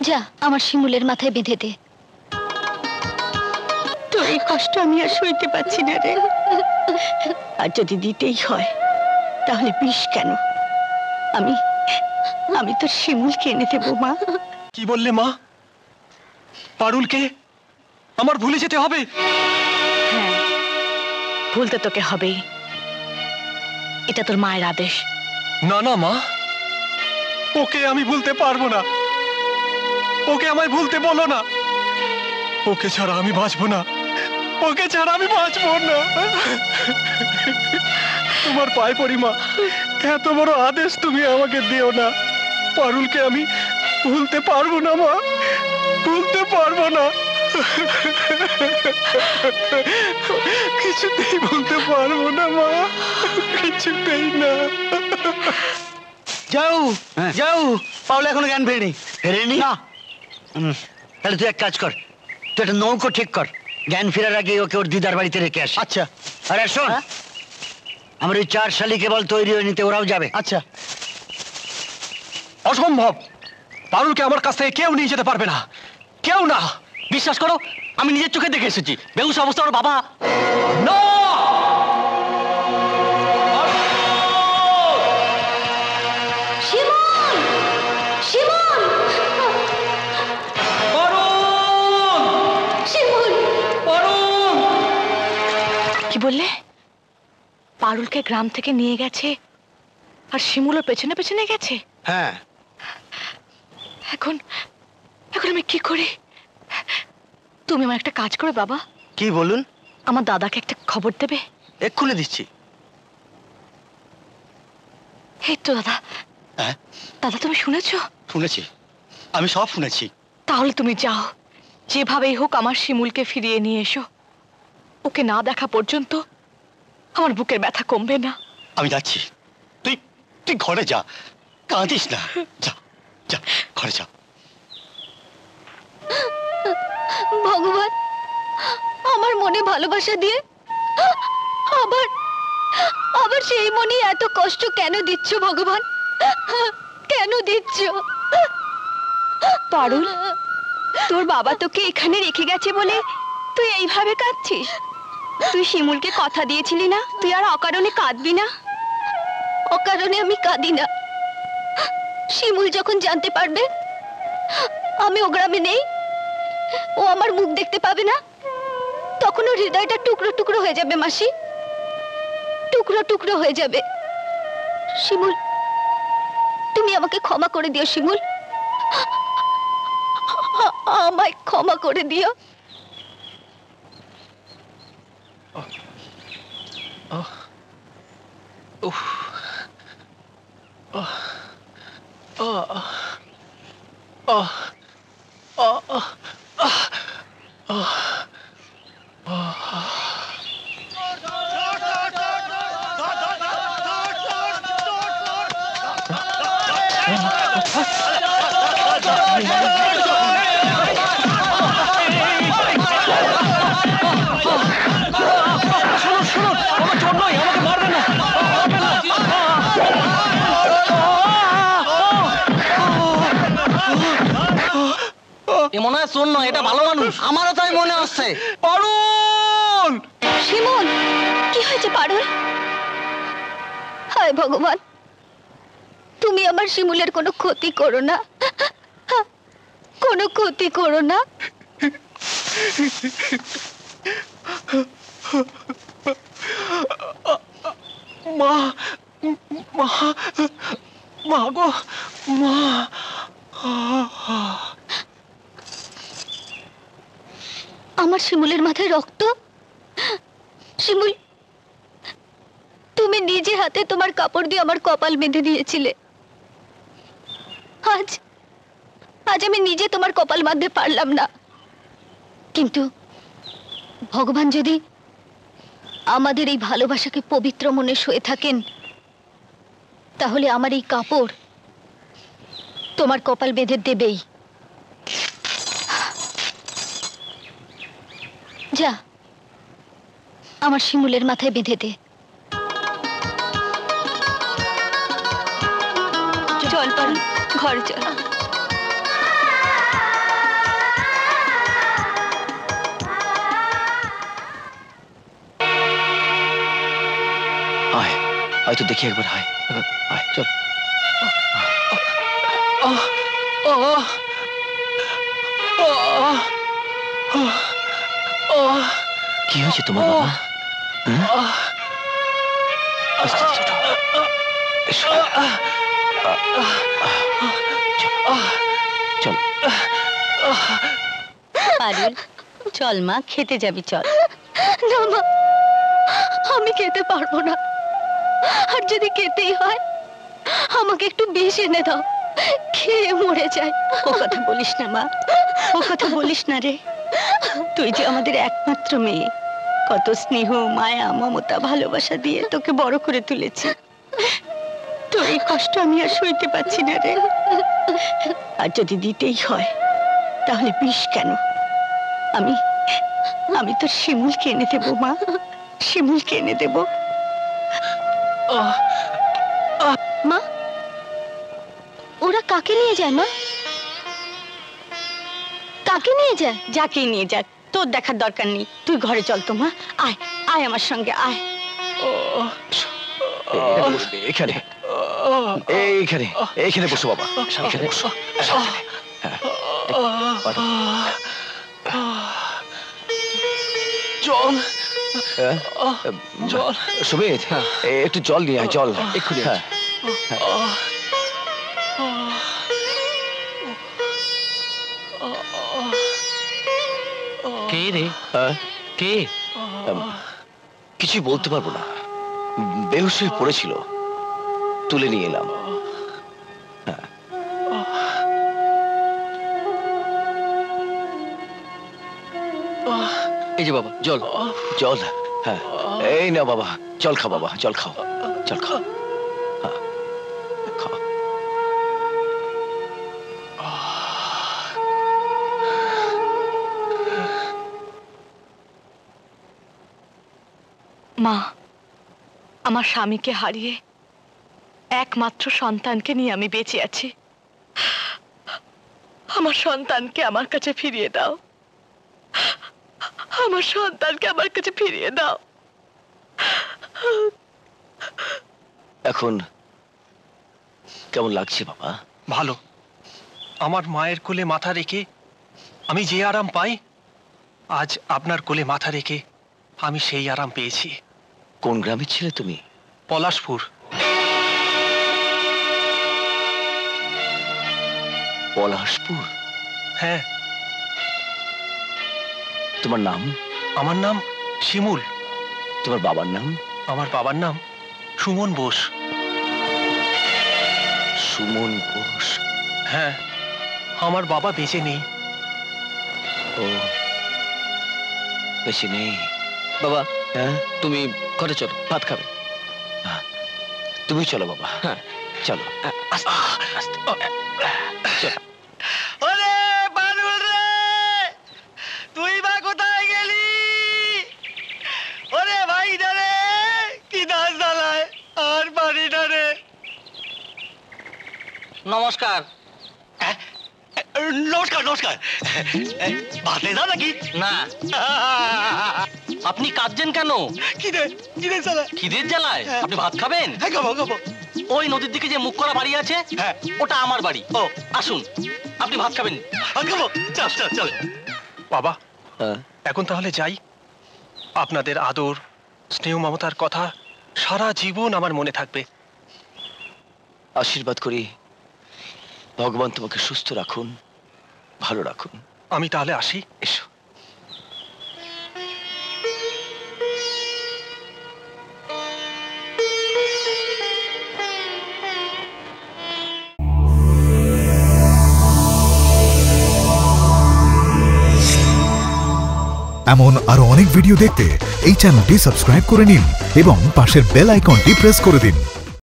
যা আমার শিমুলের মাথায় বেঁধে দে। তোর এই কষ্ট আমি আর সইতে পারছি না রে। আর যদি দিতেই হয় তাহলে বিষ কেন, আমি আমি তোর শিমুলকে এনে দেবো মা। কি বললে মা? পারুলকে আমার ভুলে যেতে হবে? হ্যাঁ, ভুলতে তোকে হবেই, এটা তোর মায়ের আদেশ। না না মা, ওকে আমি ভুলতে পারবো না। ওকে আমায় ভুলতে বলো না। ওকে ছাড়া আমি বাঁচবো না। ওকে ছাড়া আমি বাঁচবো না। তোমার পায়ে পড়ি মা, এত বড় আদেশ তুমি আমাকে দিও না। পারুলকে আমি ভুলতে পারবো না মা, ভুলতে পারবো না। কিছুতেই ভুলতে পারবো না মা, কিছুতেই না। যাও যাও, পাউলা এখনো জ্ঞান ফেরেনি। ফেরেনি না? তাহলে তুই এক কাজ কর, তুই একটা নৌকো ঠিক কর, জ্ঞান ফেরার আগে ওকে ওর দিদার বাড়িতে রেখে আসে। আচ্ছা। আরে শোন, আমার ওই 4 শালিকে বল তৈরি হয়ে নিতে, ওরাও যাবে। আচ্ছা। অসম্ভব, পারুলকে আমার কাছ থেকে কেউ নিয়ে যেতে পারবে না, কেউ না। বিশ্বাস করো, আমি নিজের চোখে দেখে এসেছি বেহুশ অবস্থা ওর বাবা। না! শিমুল! শিমুল! শিমুল! কি বললে? পারুলকে গ্রাম থেকে নিয়ে গেছে আর শিমুলও পেছনে পেছনে গেছে? হ্যাঁ। এখন এখন আমি কি করি? তুমি আমার একটা কাজ করো বাবা। কি বলুন? আমার দাদাকে একটা খবর দেবে? এক্ষুনি দিচ্ছি। এই তো দাদা। হ্যাঁ দাদা, তুমি শুনেছো? শুনেছি, আমি সব শুনেছি। তাহলে তুমি যাও, যেভাবেই হোক আমার শিমুলকে ফিরিয়ে নিয়ে এসো। ওকে না দেখা পর্যন্ত আমার বুকের ব্যথা কমবে না। আমি যাচ্ছি, তুই তুই ঘরে যা, কাঁদিস না। যা যা, ঘরে যা। ভগবান, আমার মনে ভালোবাসা দিয়ে আবার আবার সেই মনে এত কষ্ট কেন দিচ্ছ ভগবান? কেন দিচ্ছ? পারুল, তোর বাবা তোকে এখানে রেখে গেছে বলে তুই এইভাবে কাঁদছিস? তুই শিমুলকে কথা দিয়েছিলি না তুই আর অকারণে কাঁদবি না? অকারণে আমি কাঁদি না। শিমুল যখন জানতে পারবে আমি ও গ্রামে নেই, ও আমার মুখ দেখতে পাবে না, তখন ওর হৃদয়টা টুকরো টুকরো হয়ে যাবে মাসি, টুকরো টুকরো হয়ে যাবে। শিমুল, তুমি আমাকে ক্ষমা করে দিও শিমুল, আমায় ক্ষমা করে দিও। মনে হয় শোন নয়, এটা ভালো মানুষ। আমারও তাই মনে হচ্ছে। পারুল! শিমুল, কি হয়েছে পারুল? হায় ভগবান, তুমি আমার শিমুলের কোনো ক্ষতি করো না, কোনো ক্ষতি করো না। মা, মা, মা গো, মা। আমার শিমুলের মাথায় রক্ত? শিমুল, তুমি নিজে হাতে তোমার কাপড় দিয়ে আমার কপাল বেঁধে দিয়েছিলে। আজ আজ আমি নিজে তোমার কপাল বাঁধতে পারলাম না, কিন্তু ভগবান যদি আমাদের এই ভালোবাসাকে পবিত্র মনে সয়ে থাকেন, তাহলে আমার এই কাপড় তোমার কপাল বেঁধে দেবেই। যা, আমার শিমুলের মাথায় বেঁধে দে। ঘর চল। আয় আয় তো দেখি একবার, আয় আয় চল। কি হয়েছে তোমার বাবা? আস্তে আস্তে উঠো। এসো। চল। পারুল, চল মা, খেতে যাবি, চল। না মা, আমি খেতে পারবো না। আর যদি খেতেই হয় আমাকে একটু বিষ এনে দাও, খেয়ে মরে যাই। ও কথা বলিস না মা, ও কথা বলিস না রে। তুই যে আমাদের একমাত্র মেয়ে, কত স্নেহ, মায়া, মমতা, ভালোবাসা দিয়ে তোকে বড় করে তুলেছি। তোর এই কষ্ট আমি আর সইতে পারছি না রে। আর যদি দিতেই হয় তাহলে বিষ কেন? আমি আমি তোর শিমুলকে এনে দেবো মা, শিমুলকে এনে দেবো। মা, ওরা কাকে নিয়ে যায় মা? কাকে নিয়ে যায়? যাকে নিয়ে যাক, তোর দেখার দরকার নেই। তুই ঘরে চল তো মা, আয় আয় আমার সঙ্গে আয়। এখানে এইখানে এইখানে বসো বাবা, এখানে বসো। জল, জল। সুমিত, একটু জল নিয়ে আয়, জল এক্ষুনি। কে রে? কে? কিছুই বলতে পারবো না, বেহুশ হয়ে পড়েছিল, তুলে নিয়ে এলাম। এই যে বাবা জল। জল? হ্যাঁ, এই না বাবা, জল খাও বাবা, জল খাও, জল খাও। হ্যাঁ, খাও। মা, আমার স্বামীকে হারিয়ে একমাত্র সন্তানকে নিয়ে আমি বেঁচে আছি। আমার সন্তানকে আমার কাছে ফিরিয়ে দাও, আমার সন্তানকে আমার কাছে ফিরিয়ে দাও। এখন কেমন লাগছে বাবা? ভালো। আমার মায়ের কোলে মাথা রেখে আমি যে আরাম পাই, আজ আপনার কোলে মাথা রেখে আমি সেই আরাম পেয়েছি। কোন গ্রামের ছিলে তুমি? পলাশপুর। পলাশপুর? হ্যাঁ। তোমার নাম? আমার নাম শিমুল। তোমার বাবার নাম? আমার বাবার নাম সুমন বোস। সুমন বোস? হ্যাঁ, আমার বাবা বেঁচে নেই। ও, বেঁচে নেই। বাবা, হ্যাঁ, তুমি ঘরে চলো, ভাত খাবে। তুমি চলো বাবা। হ্যাঁ চলো। আস্তে আস্তে। চল। ওরে বানুল রে, তুই বা কোথায় গেলি? ওরে ভাই রে, কি দাস জ্বালায় আর বাড়ি না রে। নমস্কার। নমস্কার নমস্কার। ভাতে দাও নাকি? না। আপনি কাঁদছেন কেন? কিরে কিরে জ্বালা? খিদের জ্বালায় আপনি ভাত খাবেন? হ্যাঁ, খাবো খাবো। ওই নদীর দিকে যে মুখ করা বাড়ি আছে, হ্যাঁ, ওটা আমার বাড়ি। ও আসুন, আপনি ভাত খাবেন? খাবো। চল চল চল। বাবা, হ্যাঁ, এখন তাহলে যাই। আপনাদের আদর, স্নেহ, মমতার কথা সারা জীবন আমার মনে থাকবে। আশীর্বাদ করি ভগবান তোমাকে সুস্থ রাখুন, ভালো রাখুন। আমি তাহলে আসি। এসো। এমন আরো অনেক ভিডিও দেখতে এই চ্যানেলটি সাবস্ক্রাইব করে নিন এবং পাশের বেল আইকনটি প্রেস করে দিন।